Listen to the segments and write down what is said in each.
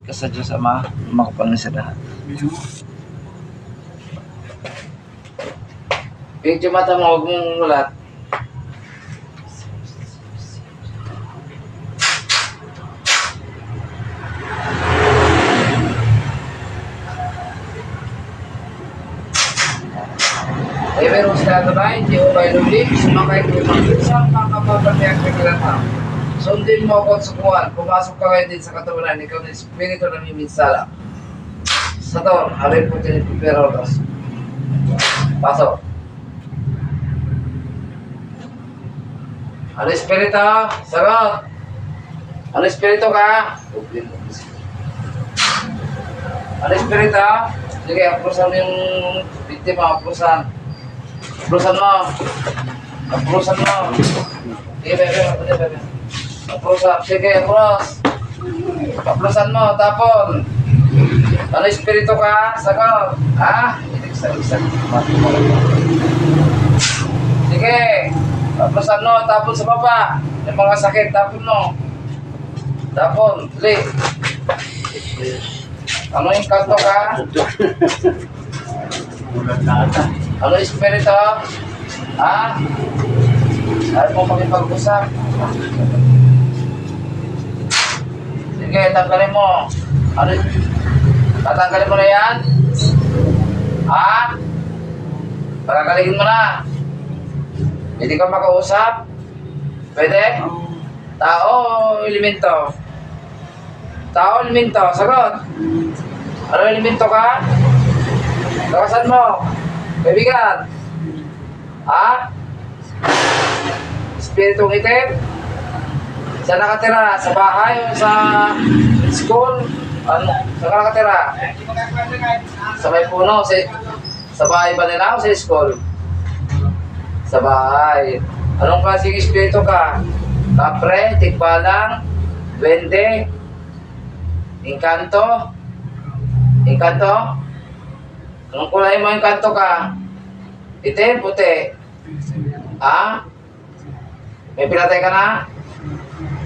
Sa Diyos Ama, makapalan sa lahat. Picture mata mo, huwag mong mulat. Ay, meron sa tatay, di ko kayo lulit, sumakay ko isang makapapagayag na kilata. Sundin mo ako at sukuhan, pumasok ka ngayon din sa katawanan, ikaw na espiritu na miminsala. Sa to, harin po tinipiperolos. Pasok. Ano espiritu? Sagot! Ano espiritu ka? Ano espiritu? Sige, aprusan yung biktima, aprusan. Aprusan mo. Aprusan mo. Sige, bebe. Aprusan. Sige, aprus. Aprusan mo, tapon. Ano espiritu ka? Sagot. Ha? Itik-itik. Sige. Aprusan mo, tapon sa baba. Yung mga sakit, tapon mo. Tapon. Tuloy. Ano yung kanto ka? Ano espiritu? Ha? Ayaw mo makipag-usap. Sige, tanggalin mo. Ano? Tatanggalin mo na yan? Ha? Pagkakalingin mo na. Hindi ka makausap? Pwede? Tao o elemento? Tao o elemento? Sagot. Ano elemento ka? Lakasan mo. Kaibigan. Ha? Espiritong itim? Saan nakatira? Sa bahay o sa school? Ano? Saan ka nakatira? Sa may puno? Sa bahay ba nila o sa school? Sa bahay. Anong klaseng espiritu ka? Kapre? Tikbalang? Duwende? Engkanto? Engkanto? Anong kulay mo engkanto ka? Itim? Puti? Ha? May pinatay ka na?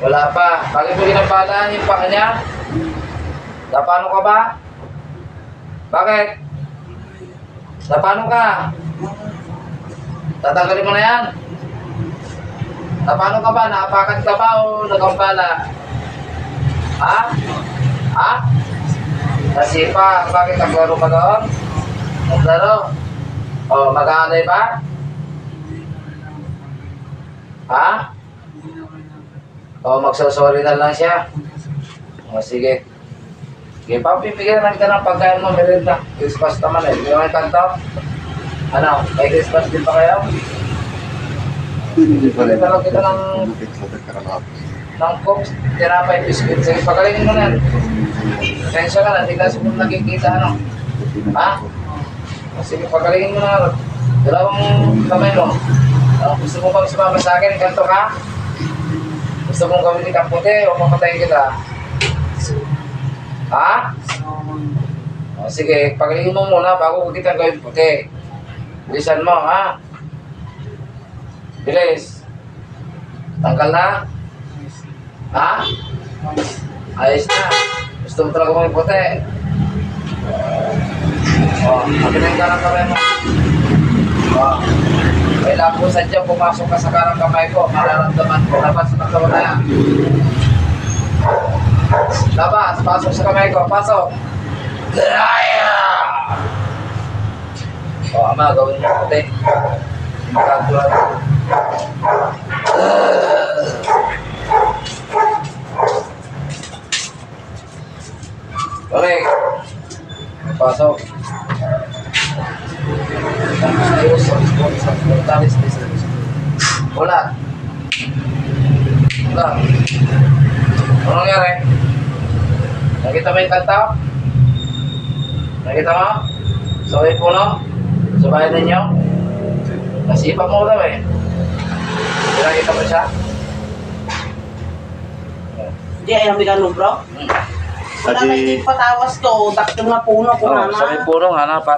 Wala pa. Bakit mo ginabalaan yung paa niya? Napano ka ba? Bakit? Napano ka? Tatanggalin mo na yan? Napano ka ba? Naapakan ka ba o nagambala? Ha? Ha? Nasipa. Bakit naglaro ka doon? Naglaro? O, mag-aanay ba? Ha? O, magsasorry na lang siya. O, sige. Sige, papipigyan lang ka ng pagkain mo, merenda. Christmas naman eh. Hindi mo may kanto? Ano? May Christmas din pa kayo? Pwede talagang kita ng coke, tinapay, biscuit. Sige, pagalingin mo na yan. Tensya ka na, hindi kasi kung nakikita, ano? Ha? Sige, pagalingin mo na. Dalawang kamay mo. Gusto mo bang sumama sa akin? Ganto ka? Gusto mong gawin kita puti o mamatayin kita? Ha? O, sige, pagalingin mo muna bago ko kita gawin puti. Bilisan mo, ha? Bilis. Tanggal na? Ha? Ayos na. Gusto mo talaga mong puti. O, mabiling ka ng kamay mo. O, may lapusan dyan, pumasok ka sa kanang kamay ko, mararamdaman ko, labas sa katawan na yan. Labas, pasok sa kamay ko, pasok. O, ama, gawin mo puti. Magkatulan. Okay. Pasok. Ayos, talis. Wala. Wala. Ano nangyari? Nakita mo yung kanta? Nakita mo? Sa may puno? Sa bahay ninyo? Nasipa mo daw eh. Nakita mo siya? Hindi, ayaw may ganun bro. Wala na hindi patawas to. Daktil na puno ko na. Sa may puno, hanap.